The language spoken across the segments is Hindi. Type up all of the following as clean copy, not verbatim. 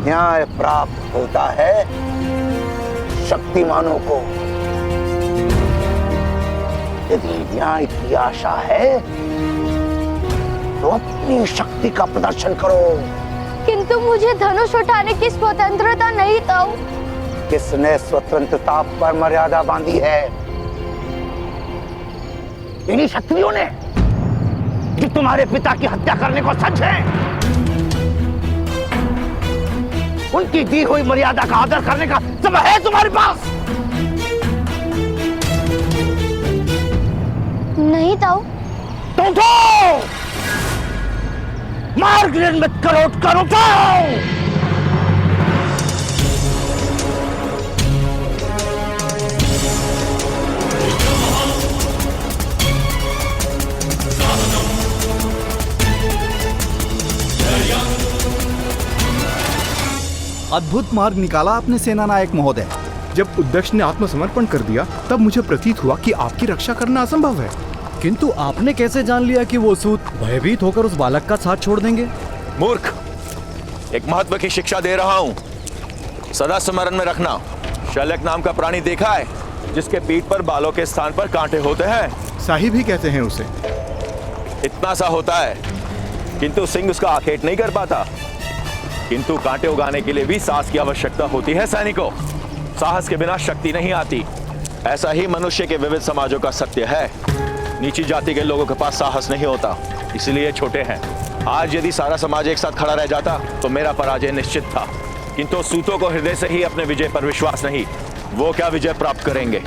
न्याय प्राप्त होता है शक्तिमानों को। यदि न्याय की आशा है तो अपनी शक्ति का प्रदर्शन करो। किंतु मुझे धनुष उठाने की स्वतंत्रता नहीं ताऊ। किसने स्वतंत्रता पर मर्यादा बांधी है? इन्हीं क्षत्रियों ने जो तुम्हारे पिता की हत्या करने को सच है। उनकी दी हुई मर्यादा का आदर करने का समय है तुम्हारे पास? नहीं ताऊ। तो उठो, मार्ग निर्मित करो, उठकर उठो। अद्भुत मार्ग निकाला आपने सेनानायक महोदय। जब उद्दक्ष ने आत्मसमर्पण कर दिया तब मुझे प्रतीत हुआ कि आपकी रक्षा करना असंभव है। किंतु आपने कैसे जान लिया कि वो सूत भयभीत होकर उस बालक का साथ छोड़ देंगे? मूर्ख, एक महत्व की शिक्षा दे रहा हूँ, सदा स्मरण में रखना। शल्यक नाम का प्राणी देखा है जिसके पीठ पर बालों के स्थान पर कांटे होते हैं? साही भी कहते हैं उसे। इतना सा होता है, किंतु सिंह उसका आखेट नहीं कर पाता। किंतु कांटे उगाने के लिए भी साहस की आवश्यकता होती है सैनिकों। साहस के बिना शक्ति नहीं आती। ऐसा ही मनुष्य के विविध समाजों का सत्य है। नीची जाति के लोगों के पास साहस नहीं होता, इसलिए छोटे हैं। आज यदि सारा समाज एक साथ खड़ा रह जाता तो मेरा पराजय निश्चित था। किंतु सूतों को हृदय से ही अपने विजय पर विश्वास नहीं, वो क्या विजय प्राप्त करेंगे?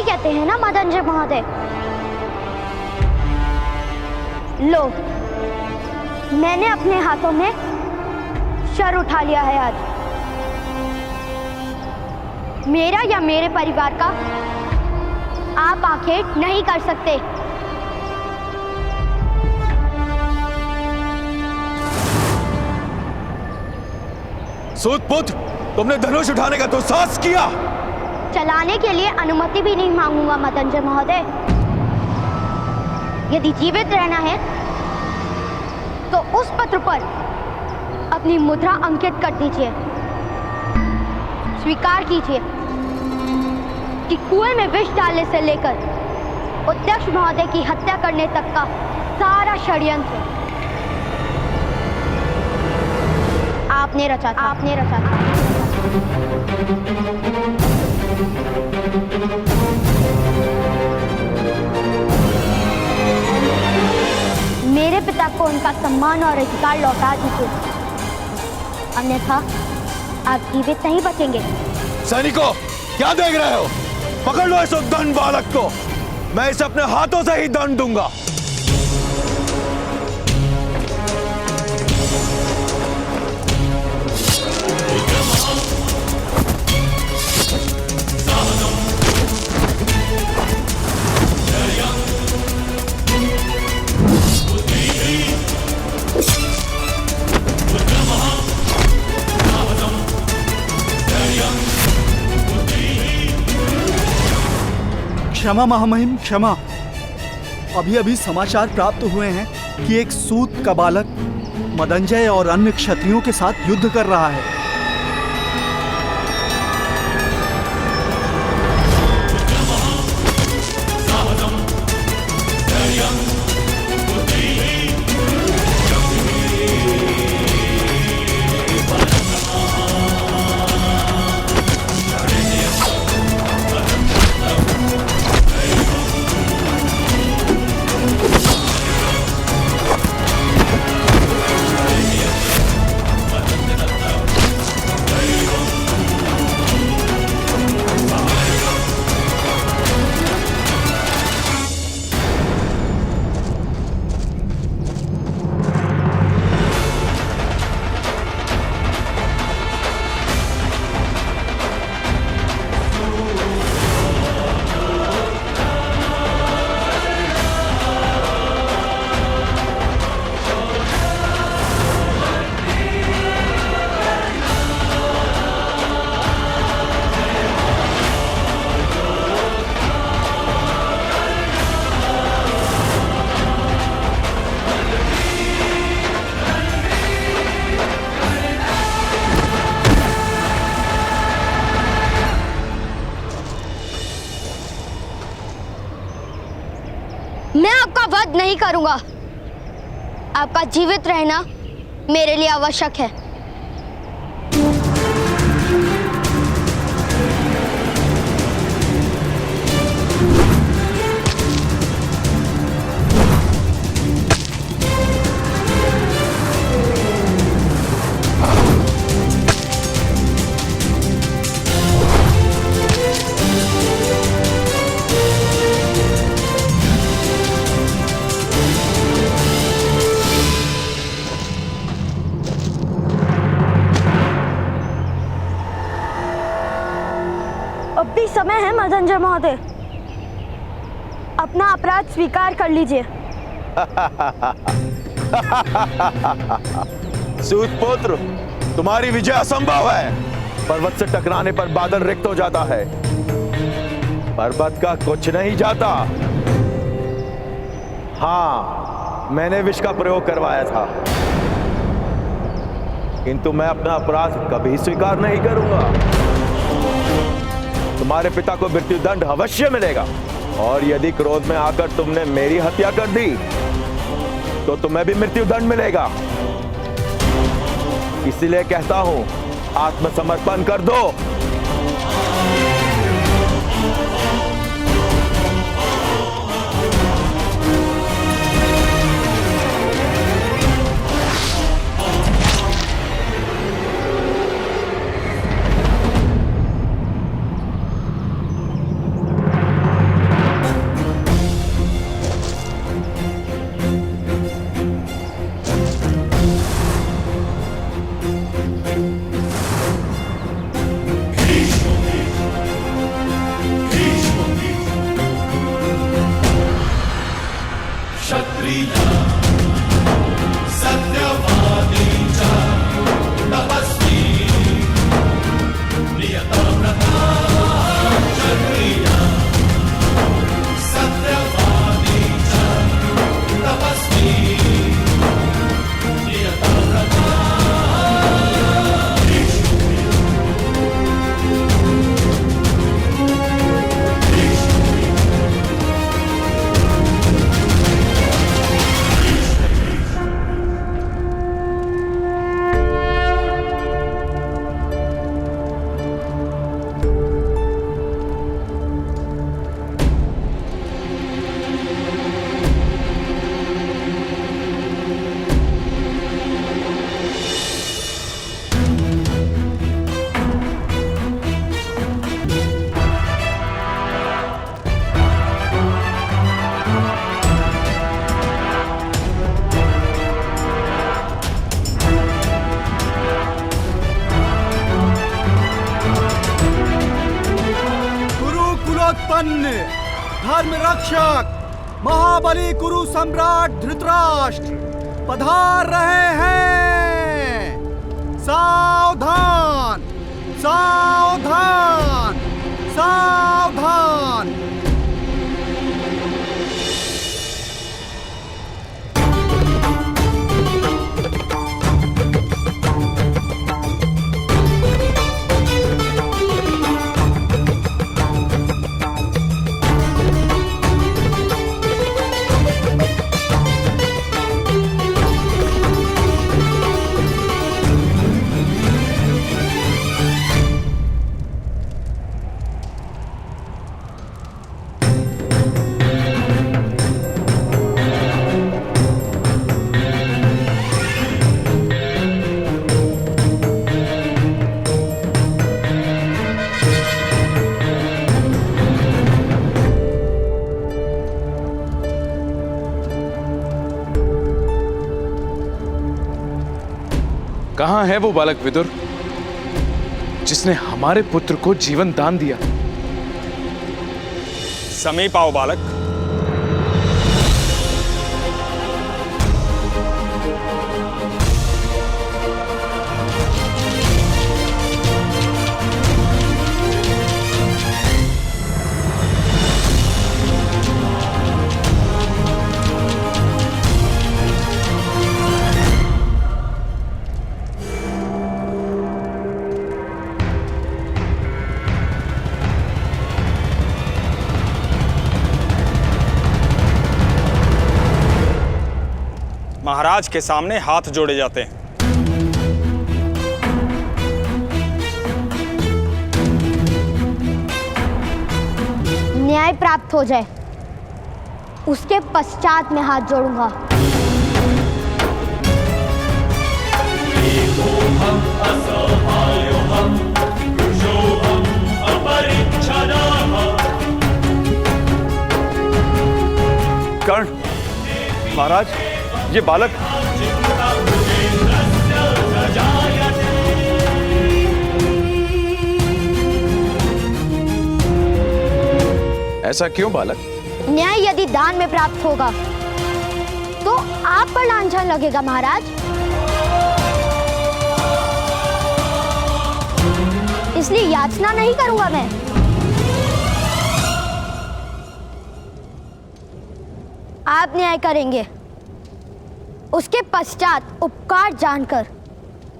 कहते हैं ना मदनजय महोदय। लो, मैंने अपने हाथों में शर उठा लिया है आज। मेरा या मेरे परिवार का आप आखेट नहीं कर सकते। सूतपुत्र, तुमने धनुष उठाने का दुस्साहस किया। चलाने के लिए अनुमति भी नहीं मांगूंगा मदनजय महोदय। यदि जीवित रहना है तो उस पत्र पर अपनी मुद्रा अंकित कर दीजिए। स्वीकार कीजिए कि कुएं में विष डालने से लेकर उद्यक्ष महोदय की हत्या करने तक का सारा षड्यंत्र आपने रचा था। मेरे पिता को उनका सम्मान और अधिकार लौटा दीजिए, अन्यथा आप जीवित नहीं बचेंगे। सैनिकों, क्या देख रहे हो? पकड़ लो इस उद्दंड बालक को, मैं इसे अपने हाथों से ही दंड दूंगा। क्षमा महामहिम, क्षमा। अभी अभी समाचार प्राप्त हुए हैं कि एक सूत का बालक मदनजय और अन्य क्षत्रियों के साथ युद्ध कर रहा है। वध नहीं करूंगा। आपका जीवित रहना मेरे लिए आवश्यक है। अब भी समय है मदंजय महोदय, अपना अपराध स्वीकार कर लीजिए। सूतपुत्र, तुम्हारी विजय असंभव है। पर्वत से टकराने पर बादल रिक्त हो जाता है, पर्वत का कुछ नहीं जाता। हाँ, मैंने विष का प्रयोग करवाया था, किंतु मैं अपना अपराध कभी स्वीकार नहीं करूंगा। तुम्हारे पिता को मृत्यु दंड अवश्य मिलेगा, और यदि क्रोध में आकर तुमने मेरी हत्या कर दी तो तुम्हें भी मृत्यु दंड मिलेगा। इसीलिए कहता हूं, आत्मसमर्पण कर दो। धर्म रक्षक महाबली कुरु सम्राट धृतराष्ट्र पधार रहे हैं। सावधान सावधान सावधान। कहां है वो बालक विदुर जिसने हमारे पुत्र को जीवन दान दिया? समीप आओ बालक। महाराज के सामने हाथ जोड़े जाते हैं। न्याय प्राप्त हो जाए उसके पश्चात मैं हाथ जोड़ूंगा। कर्ण, महाराज, ये बालक ऐसा क्यों बालक? न्याय यदि दान में प्राप्त होगा तो आप पर लांछन लगेगा महाराज। इसलिए याचना नहीं करूंगा मैं। आप न्याय करेंगे, उसके पश्चात उपकार जानकर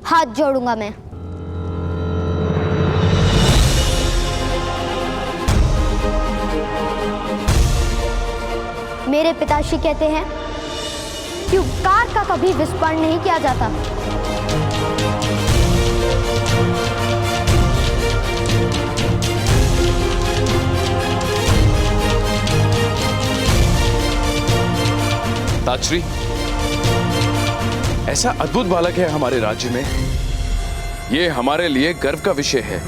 हाथ जोड़ूंगा मैं। मेरे पिताश्री कहते हैं कि उपकार का कभी विस्मरण नहीं किया जाता। ताजश्री, ऐसा अद्भुत बालक है हमारे राज्य में, ये हमारे लिए गर्व का विषय है।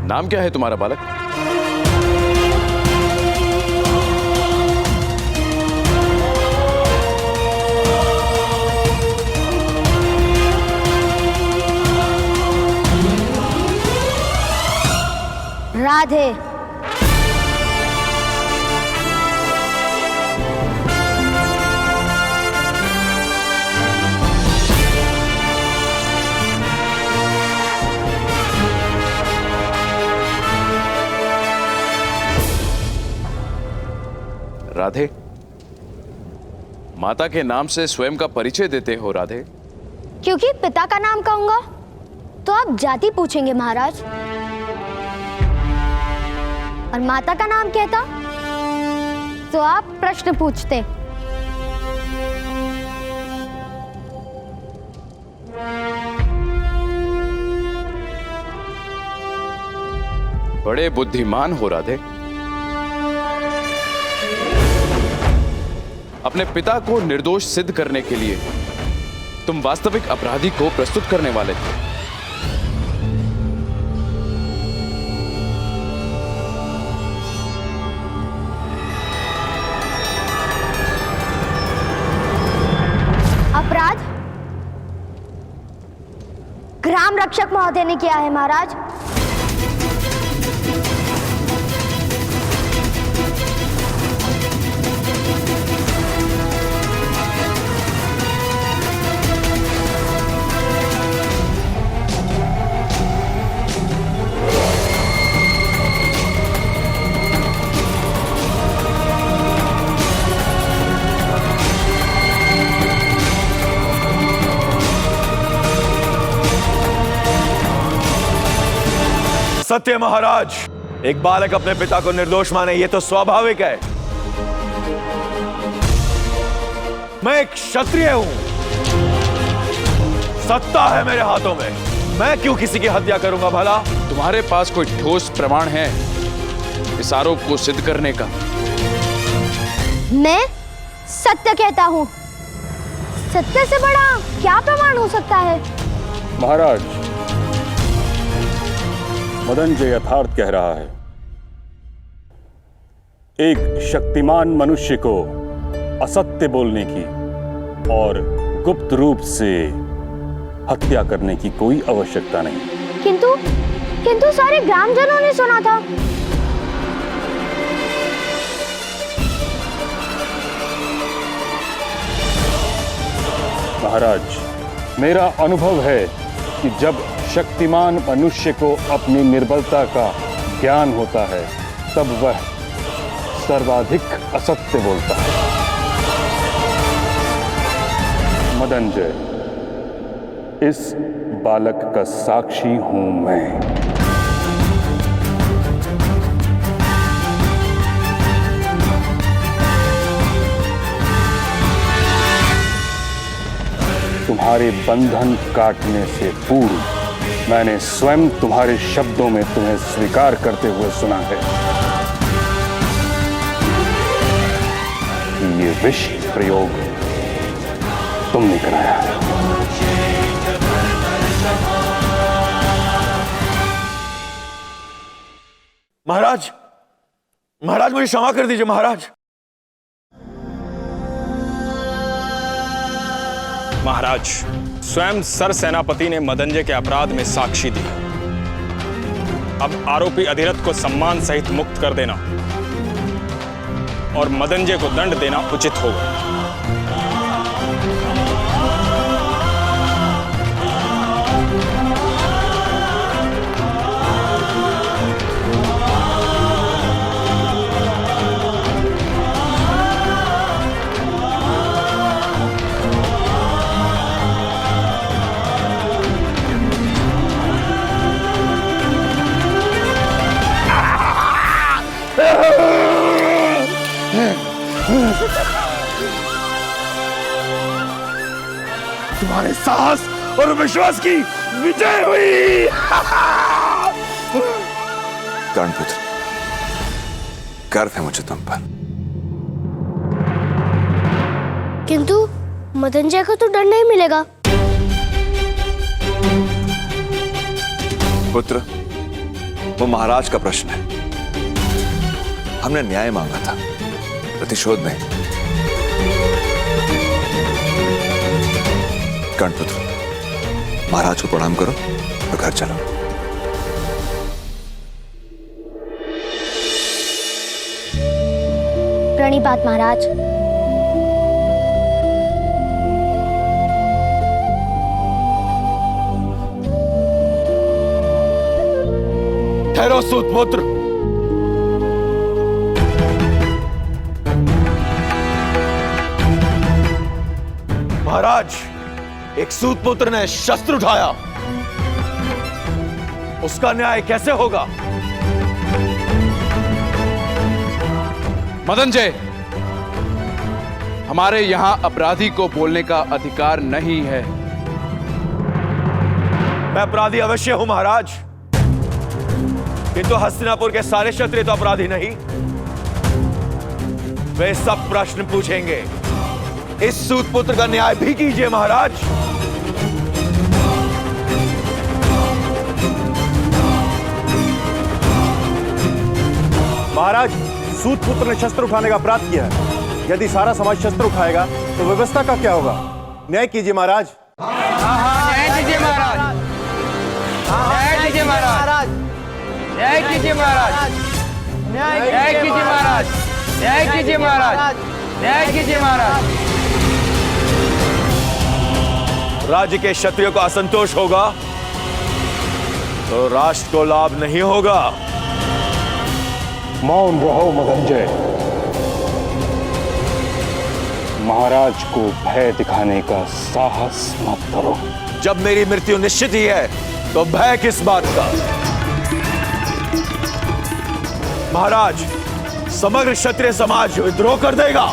नाम क्या है तुम्हारा बालक? राधे। राधे, माता के नाम से स्वयं का परिचय देते हो राधे? क्योंकि पिता का नाम कहूंगा तो आप जाति पूछेंगे महाराज, और माता का नाम कहता तो आप प्रश्न पूछते। बड़े बुद्धिमान हो राधे। अपने पिता को निर्दोष सिद्ध करने के लिए तुम वास्तविक अपराधी को प्रस्तुत करने वाले थे। अपराध ग्राम रक्षक महोदय ने किया है महाराज। सत्य महाराज, एक बालक अपने पिता को निर्दोष माने ये तो स्वाभाविक है। मैं एक क्षत्रिय हूं, सत्ता है मेरे हाथों में, मैं क्यों किसी की हत्या करूंगा भला? तुम्हारे पास कोई ठोस प्रमाण है इस आरोप को सिद्ध करने का? मैं सत्य कहता हूं, सत्य से बड़ा क्या प्रमाण हो सकता है? महाराज, मदनजय यथार्थ कह रहा है। एक शक्तिमान मनुष्य को असत्य बोलने की और गुप्त रूप से हत्या करने की कोई आवश्यकता नहीं। किंतु सारे ग्रामजनों ने सुना था। महाराज, मेरा अनुभव है कि जब शक्तिमान मनुष्य को अपनी निर्बलता का ज्ञान होता है तब वह सर्वाधिक असत्य बोलता है। मदनजय, इस बालक का साक्षी हूं मैं। तुम्हारे बंधन काटने से पूर्व मैंने स्वयं तुम्हारे शब्दों में तुम्हें स्वीकार करते हुए सुना है कि ये विष प्रयोग तुमने कराया। महाराज, महाराज मुझे क्षमा कर दीजिए महाराज। महाराज, स्वयं सर सेनापति ने मदंजय के अपराध में साक्षी दी। अब आरोपी अधिरथ को सम्मान सहित मुक्त कर देना और मदंजय को दंड देना उचित होगा। तुम्हारे साहस और विश्वास की विजय हुई। कर्णपुत्र, गर्व है मुझे तुम पर। किंतु मदंजय को तो दंड नहीं मिलेगा। पुत्र, वो महाराज का प्रश्न है। हमने न्याय मांगा था, प्रतिशोध नहीं। कर्णपुत्र, महाराज को प्रणाम करो और घर चलो। प्रणिपात महाराज। ठहरो सूतपुत्र। महाराज, एक सूतपुत्र ने शस्त्र उठाया, उसका न्याय कैसे होगा? मदंजय, हमारे यहां अपराधी को बोलने का अधिकार नहीं है। मैं अपराधी अवश्य हूं महाराज, किंतु हस्तिनापुर के सारे क्षत्रिय तो अपराधी नहीं। वे सब प्रश्न पूछेंगे। इस सूतपुत्र का न्याय भी कीजिए महाराज। महाराज, सूतपुत्र ने शस्त्र उठाने का अपराध किया है। यदि सारा समाज शस्त्र उठाएगा तो व्यवस्था का क्या होगा? न्याय कीजिए महाराज। न्याय कीजिए महाराज। न्याय कीजिए महाराज। न्याय कीजिए महाराज। न्याय कीजिए महाराज। न्याय कीजिए महाराज। न्याय कीजिए महाराज। राज्य के क्षत्रियों को असंतोष होगा तो राष्ट्र को लाभ नहीं होगा। मौन रहो मदंजय। महाराज को भय दिखाने का साहस मत करो। जब मेरी मृत्यु निश्चित ही है तो भय किस बात का? महाराज, समग्र क्षत्रिय समाज विद्रोह कर देगा।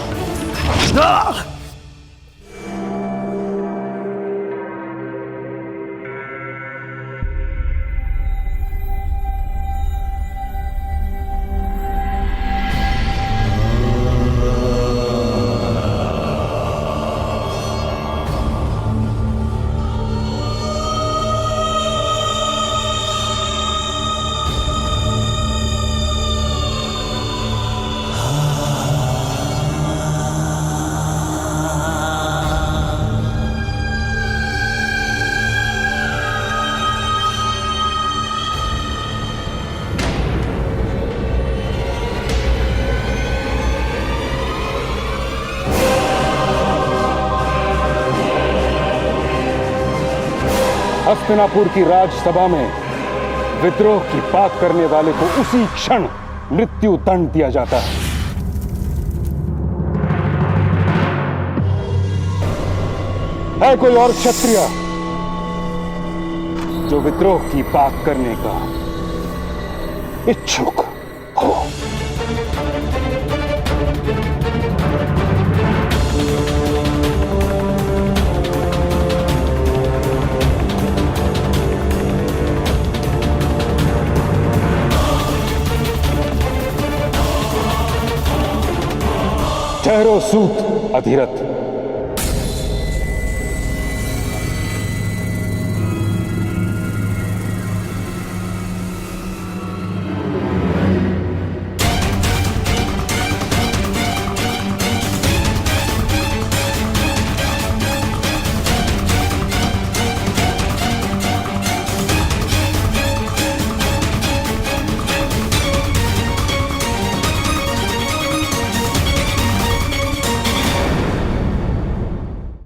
हस्तिनापुर की राजसभा में विद्रोह की बात करने वाले को उसी क्षण मृत्यु दंड दिया जाता है। कोई और क्षत्रिय जो विद्रोह की बात करने का इच्छुक हो। ठहरो सूत अधिरथ।